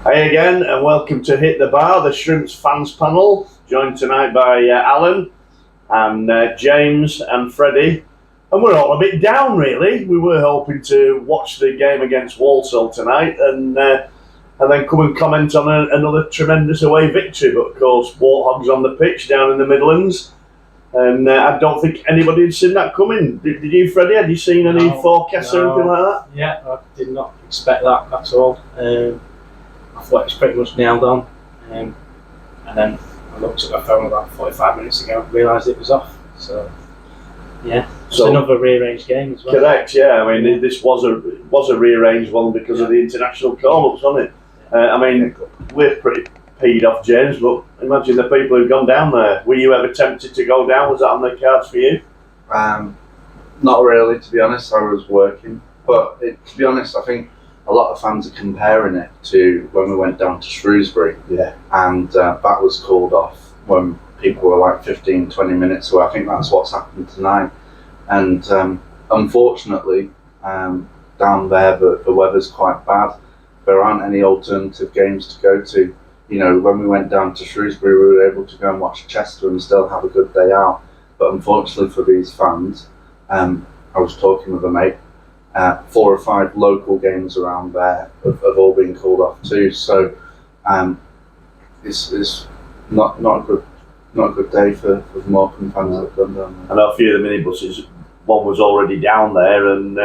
Hi again, and welcome to Hit the Bar, the Shrimps fans panel. Joined tonight by Alan and James and Freddie. And we're all a bit down, really. We were hoping to watch the game against Walsall tonight and then come and comment on another tremendous away victory. But of course, Warthogs on the pitch down in the Midlands. And I don't think anybody had seen that coming. Did you, Freddie? Had you seen any forecasts or anything like that? Yeah, I did not expect that at all. I thought it was pretty much nailed on. And then I looked at my phone about 45 minutes ago and realised it was off. So, yeah, it's another rearranged game as well. Correct, yeah. I mean, this was a rearranged one because of the international call-ups, wasn't it? We're pretty peed off, James, but imagine the people who've gone down there. Were you ever tempted to go down? Was that on the cards for you? Not really, to be honest. I was working. But to be honest, I think a lot of fans are comparing it to when we went down to Shrewsbury. Yeah. And that was called off when people were like 15, 20 minutes away. I think that's what's happened tonight. And unfortunately, down there, the weather's quite bad. There aren't any alternative games to go to. You know, when we went down to Shrewsbury, we were able to go and watch Chester and still have a good day out. But unfortunately for these fans, I was talking with a mate, 4 or 5 local games around there have all been called off too. So it's not a good day for the Morecambe fans that have gone down there. I know a few of the minibuses. One was already down there, and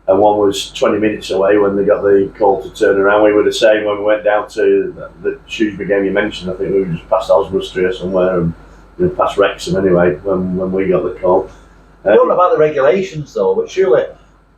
one was 20 minutes away when they got the call to turn around. We were the same when we went down to the Shrewsbury game you mentioned. I think we were just past Oswestry or somewhere, and past Wrexham anyway when we got the call. I don't know about the regulations though, but surely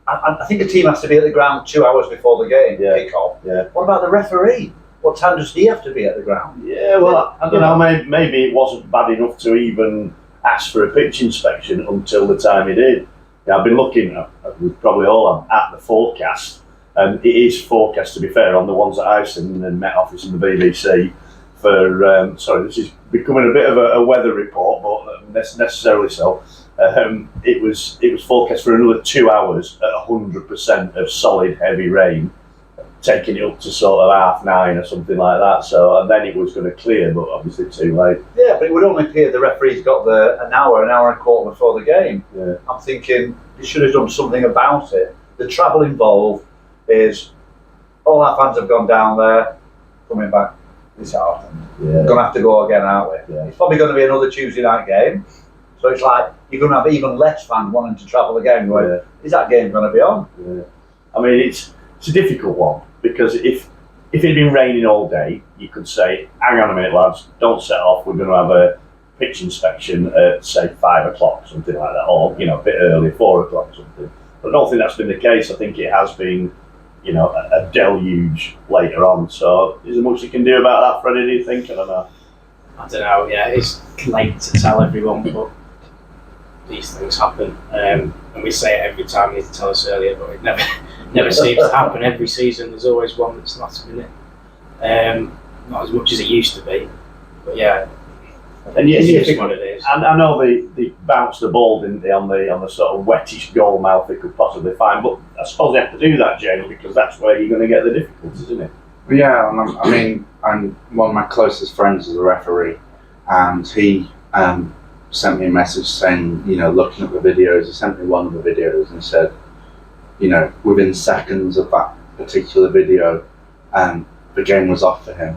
I think a team has to be at the ground 2 hours before the game kick-off. Yeah. What about the referee? What time does he have to be at the ground? Yeah, well, I don't know, maybe it wasn't bad enough to even ask for a pitch inspection until the time he did. Yeah, I've been looking, we probably all have, at the forecast, and it is forecast, to be fair, on the ones that I've seen in the Met Office and the BBC for, this is becoming a bit of a weather report, but necessarily so. It was forecast for another 2 hours at 100% of solid heavy rain, taking it up to sort of 9:30 or something like that. So, and then it was going to clear, but obviously too late. Yeah, but it would only appear the referee's got an hour and a quarter before the game. Yeah. I'm thinking they should have done something about it. The travel involved is all our fans have gone down there, coming back this afternoon. Yeah. Going to have to go again, aren't we? Yeah. It's probably going to be another Tuesday night game. So it's like you're going to have even less fans wanting to travel again. Going, is that game going to be on? Yeah. I mean, it's a difficult one because if it had been raining all day, you could say, hang on a minute, lads, don't set off. We're going to have a pitch inspection at say 5 o'clock, something like that, or a bit early, 4 o'clock, something. But I don't think that's been the case. I think it has been, a deluge later on. So, is there much you can do about that, Freddie? Do you think? I don't know. I don't know. Yeah, it's late to tell everyone, but these things happen, and we say it every time. You need to tell us earlier, but it never seems to happen every season. There's always one that's last minute. Not as much as it used to be, but yeah. And it's what it is. And I know they bounced the ball, didn't they, on the sort of wettish goal mouth they could possibly find. But I suppose they have to do that, James, because that's where you're going to get the difficulties, isn't it? Yeah, I'm one of my closest friends is a referee, and he sent me a message saying, looking at the videos, he sent me one of the videos and said, within seconds of that particular video, the game was off for him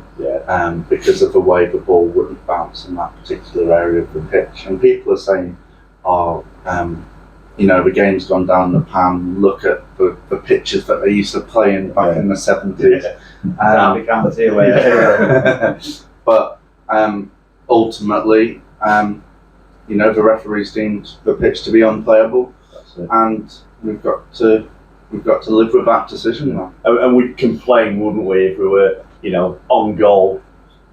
because of the way the ball wouldn't bounce in that particular area of the pitch. And people are saying, the game's gone down the pan, look at the pitches that they used to play in back in the 70s. But ultimately, the referees deemed the pitch to be unplayable, and we've got to live with that decision now. And we'd complain, wouldn't we, if we were, on goal,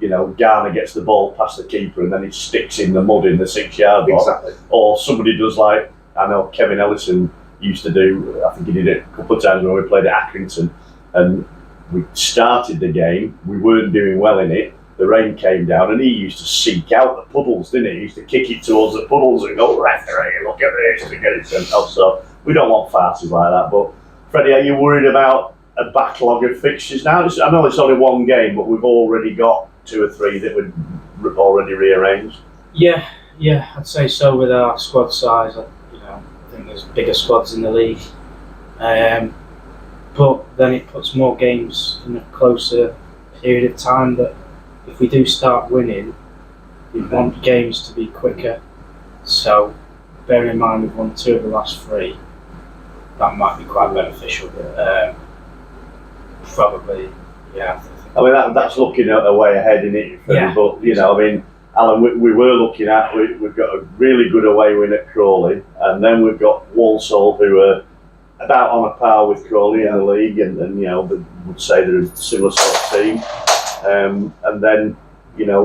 Garner gets the ball past the keeper and then it sticks in the mud in the 6-yard box. Exactly. Or somebody does like, I know Kevin Ellison used to do, I think he did it a couple of times when we played at Accrington, and we started the game, we weren't doing well in it, the rain came down and he used to seek out the puddles, didn't he? He used to kick it towards the puddles and go, referee, look at this, to get it sent off. So we don't want farces like that. But Freddie, are you worried about a backlog of fixtures now? I know it's only one game, but we've already got 2 or 3 that we've already rearranged. Yeah, I'd say so with our squad size. I think there's bigger squads in the league. But then it puts more games in a closer period of time that if we do start winning, we want games to be quicker. So bearing in mind we've won 2 of the last 3, that might be quite beneficial. Probably, yeah. I mean, that's looking at a way ahead in it. Yeah. But, I mean, Alan, we were looking at, we've got a really good away win at Crawley, and then we've got Walsall, who are about on a par with Crawley in the league, and they would say they're a similar sort of team. And then,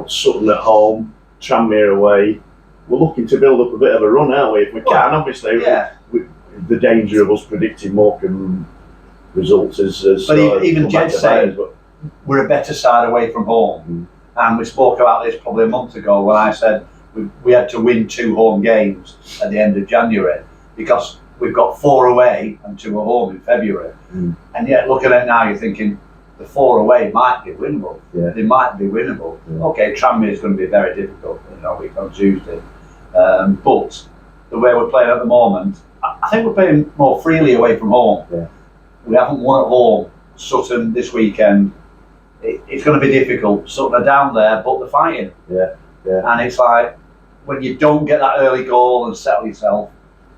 Sutton at home, Tranmere away. We're looking to build up a bit of a run, aren't we? If we can, obviously. Yeah. The danger of us predicting Morecambe results is But even Jed saying we're a better side away from home, and we spoke about this probably a month ago when I said we had to win 2 home games at the end of January because we've got 4 away and 2 at home in February, and yet looking at it now you're thinking the 4 away might be winnable. Yeah. They might be winnable. Yeah. Okay, Tranmere is going to be very difficult, week on Tuesday, but the way we're playing at the moment, I think we're playing more freely away from home. Yeah. We haven't won at home. Sutton this weekend, it's going to be difficult. Sutton are down there, but they're fighting. Yeah. And it's like, when you don't get that early goal and settle yourself,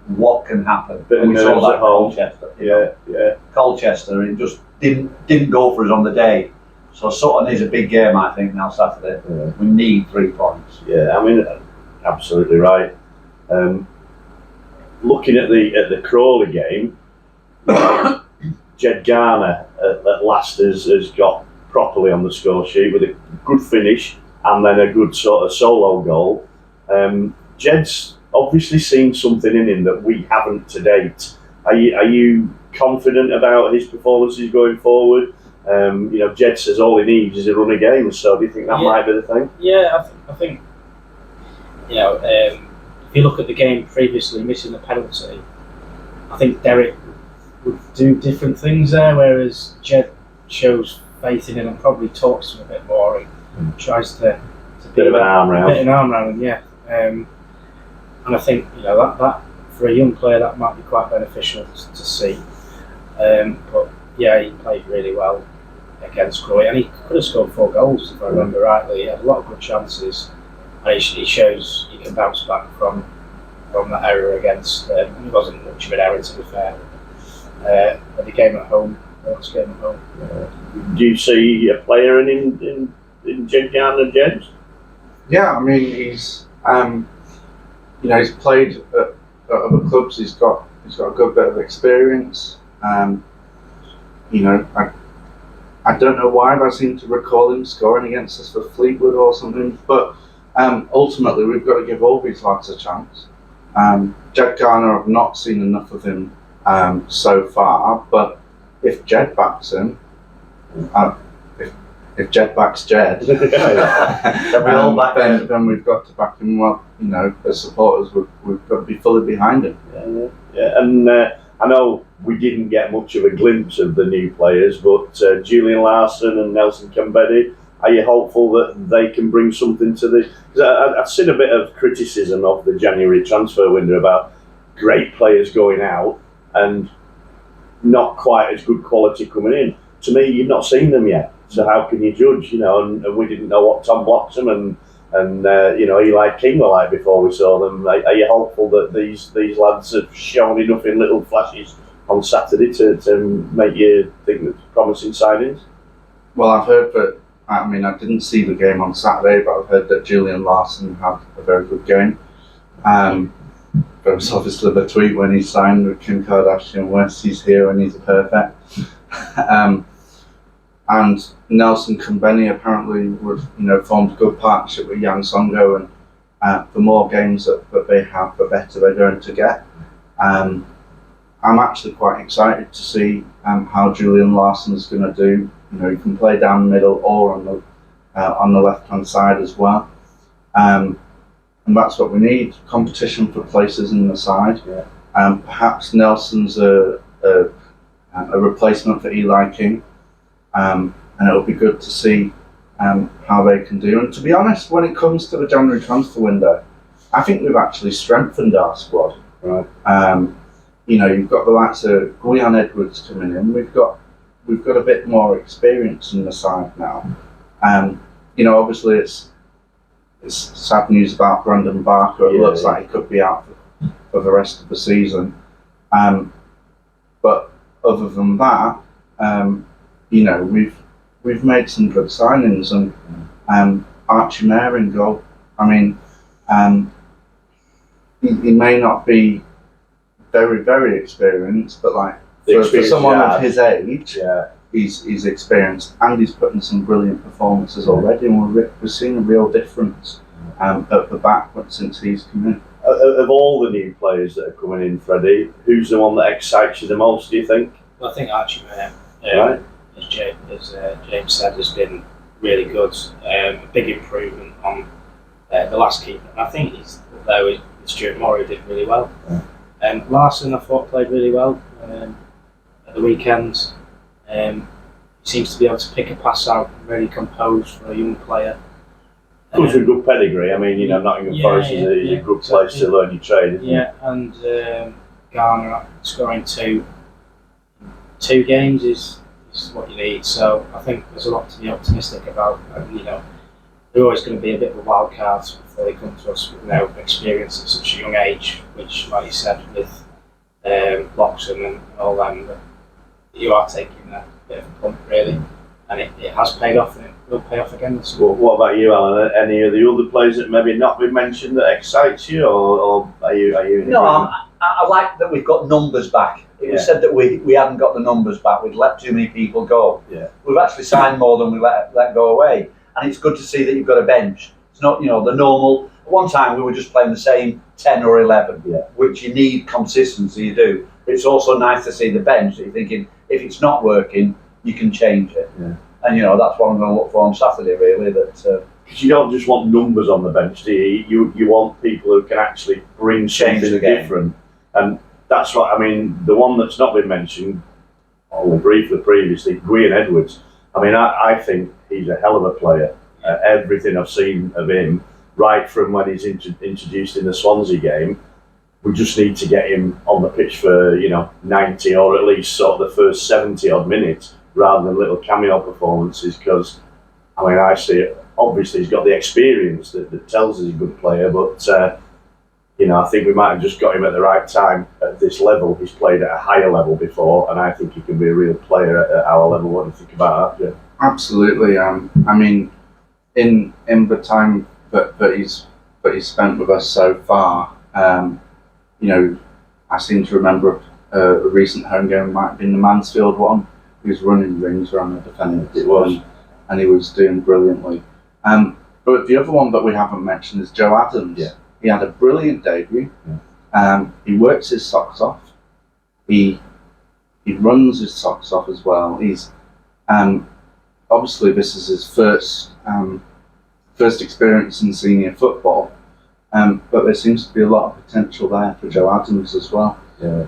what can happen? Bit of And we saw nerves that at home. Colchester. Yeah. Colchester, it just didn't go for us on the day. So Sutton is a big game, I think, now Saturday. Yeah. We need 3 points. Yeah, I mean, absolutely right. Looking at the Crawley game, Jed Garner at last has got properly on the score sheet with a good finish and then a good sort of solo goal. Jed's obviously seen something in him that we haven't to date. Are you confident about his performances going forward? Jed says all he needs is a run of games, so do you think that might be the thing? Yeah, I think if you look at the game previously, missing the penalty, I think Derek would do different things there, whereas Jed shows faith in him and probably talks to him a bit more and tries to Bit of an arm round. him, yeah. And I think that for a young player that might be quite beneficial to see. But yeah, he played really well against Crawley, and he could have scored 4 goals if I remember rightly. He had a lot of good chances, and he shows he can bounce back from that error against. It wasn't much of an error, to be fair. At the game at home, the last game at home. Do you see a player in Jed Garner, James? Yeah, I mean he's he's played at other clubs. He's got a good bit of experience. I don't know why, but I seem to recall him scoring against us for Fleetwood or something. But ultimately, we've got to give all these lads a chance. Jed Garner, I've not seen enough of him so far. But if Jed backs him, if Jed backs Jed, Then we all back him. then we've got to back him. Well, as supporters, we've got to be fully behind him. Yeah. And I know we didn't get much of a glimpse of the new players, but Julian Larson and Nelson Kambedi, are you hopeful that they can bring something to this? Because I've seen a bit of criticism of the January transfer window about great players going out and not quite as good quality coming in. To me, you've not seen them yet, so how can you judge? And we didn't know what Tom Bloxham and Eli King were like before we saw them. Are you hopeful that these lads have shown enough in little flashes on Saturday to make you think that's promising signings? Well, I've heard that. I mean, I didn't see the game on Saturday, but I've heard that Julian Larson had a very good game. There was obviously the tweet when he signed with Kim Kardashian West, he's here and he's perfect. And Nelson Kambeni apparently formed a good partnership with Yang Songo, and the more games that they have, the better they're going to get. I'm actually quite excited to see how Julian Larson is going to do. He can play down the middle or on the left-hand side as well. And that's what we need, competition for places in the side. Yeah. Perhaps Nelson's a a replacement for Eli King, and it'll be good to see how they can do. And to be honest, when it comes to the January transfer window, I think we've actually strengthened our squad. Right. You've got the likes of Guion Edwards coming in. We've got a bit more experience in the side now. Obviously it's sad news about Brandon Barker. It looks like he could be out for the rest of the season. But other than that, we've made some good signings, and Archie Mayer in goal. I mean, he may not be very, very experienced, but for someone of his age, he's experienced, and he's putting some brilliant performances already, and we're seeing a real difference at the back since he's come in. Of all the new players that are coming in, Freddie, who's the one that excites you the most, do you think? Well, I think Archie Mayer, Right. as James said, has been really good. A big improvement on the last keeper. And I think he's up there with Stuart Moore, who did really well. Larson, I thought, played really well at the weekend. He seems to be able to pick a pass out, really composed for a young player. Comes with good pedigree. I mean, Nottingham Forest is a good place to learn your trade, isn't it? And Garner scoring two games is what you need. So I think there's a lot to be optimistic about. They're always going to be a bit of a wild card before they come to us with experience at such a young age, which, like you said, with Loxton and all them, you are taking a bit of a punt, really. And it has paid off, and it will pay off again. Well, what about you, Alan? Any of the other players that maybe not been mentioned that excites you, or are you? No, I like that we've got numbers back. It was said that we hadn't got the numbers back. We'd let too many people go. Yeah. We've actually signed more than we let go away, and it's good to see that you've got a bench. It's not the normal. At one time we were just playing the same 10 or 11, which you need consistency. You do. But it's also nice to see the bench. That you're thinking if it's not working, you can change it. Yeah. And that's what I'm going to look for on Saturday, really. Because you don't just want numbers on the bench, do you? You want people who can actually bring Change something the game. different. And that's what I mean. The one that's not been mentioned, only briefly previously, Guion Edwards. I mean, I think he's a hell of a player. Everything I've seen of him, right from when he's introduced in the Swansea game, we just need to get him on the pitch for 90 or at least sort of the first 70 odd minutes, rather than little cameo performances. Because I see it. Obviously, he's got the experience that tells us he's a good player, but I think we might have just got him at the right time at this level. He's played at a higher level before, and I think he can be a real player at our level. What do you think about that, Jim? Absolutely. In the time that he's spent with us so far, I seem to remember a recent home game, might have been the Mansfield one. He was running rings around the defenders. It was, and he was doing brilliantly. But the other one that we haven't mentioned is Joe Adams. Yeah. He had a brilliant debut. Yeah. He works his socks off. He runs his socks off as well. He's obviously this is his first experience in senior football, but there seems to be a lot of potential there for Joe Adams as well. Yeah.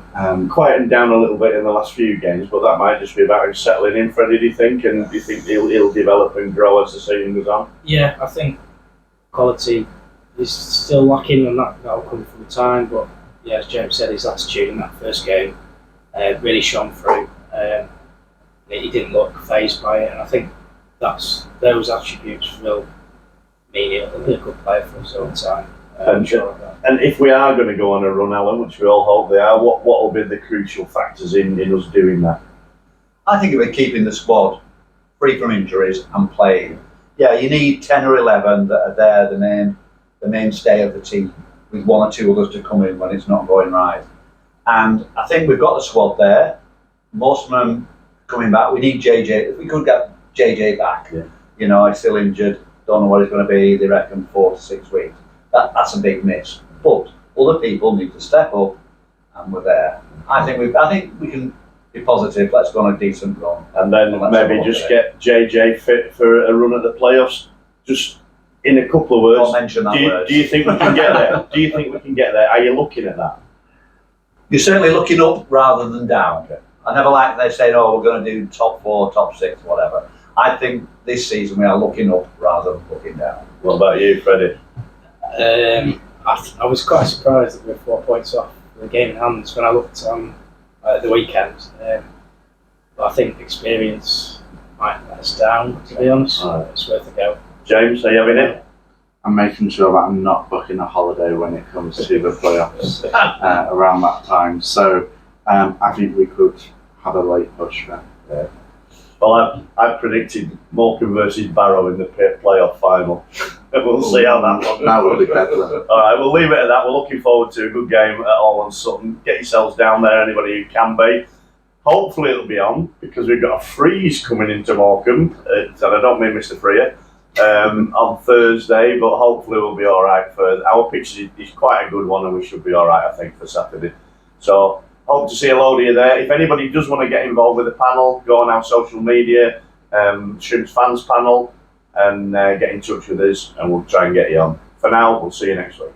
Quietened down a little bit in the last few games, but that might just be about him settling in. Freddie, do you think? And do you think he'll develop and grow as the season goes on? Yeah, I think quality is still lacking, and that'll come from time. But as James said, his attitude in that first game really shone through. He didn't look fazed by it, and I think those attributes will mean he'll be a good player for us all the time. I'm sure of that. And if we are going to go on a run, Alan, which we all hope they are, what will be the crucial factors in us doing that? I think it'll be keeping the squad free from injuries and playing. Yeah, you need 10 or 11 that are there, the mainstay of the team, with one or two others to come in when it's not going right. And I think we've got the squad there. Most of them coming back. We need JJ. If we could get JJ back, he's still injured. Don't know what he's going to be. They reckon 4 to 6 weeks. That's a big miss. But other people need to step up, and we're there. I think we can be positive. Let's go on a decent run, and then maybe just get JJ fit for a run at the playoffs. Just in a couple of words. Don't mention that word. Do you think we can get there? Do you think we can get there? Are you looking at that? You're certainly looking up rather than down. Okay. I never like they saying, "Oh, we're going to do top 4, top 6, whatever." I think this season we are looking up rather than looking down. What about you, Freddie? I was quite surprised that we were 4 points off the game in hands when I looked at the weekend. But I think experience might let us down, to be honest. It's worth a go. James, are you having it? I'm making sure that I'm not booking a holiday when it comes to the playoffs around that time. So I think we could have a late push there. Well, I've predicted Morecambe versus Barrow in the playoff final. We'll see how that one. That would be better. All right, we'll leave it at that. We're looking forward to a good game at All Sutton. Get yourselves down there, anybody who can be. Hopefully it'll be on, because we've got a freeze coming into Morecambe, and I don't mean Mr. Freer, on Thursday, but hopefully we'll be all right. For our pitch is quite a good one, and we should be all right, I think, for Saturday. So hope to see a load of you there. If anybody does want to get involved with the panel, go on our social media, Shrimps Fans Panel, and get in touch with us, and we'll try and get you on. For now, we'll see you next week.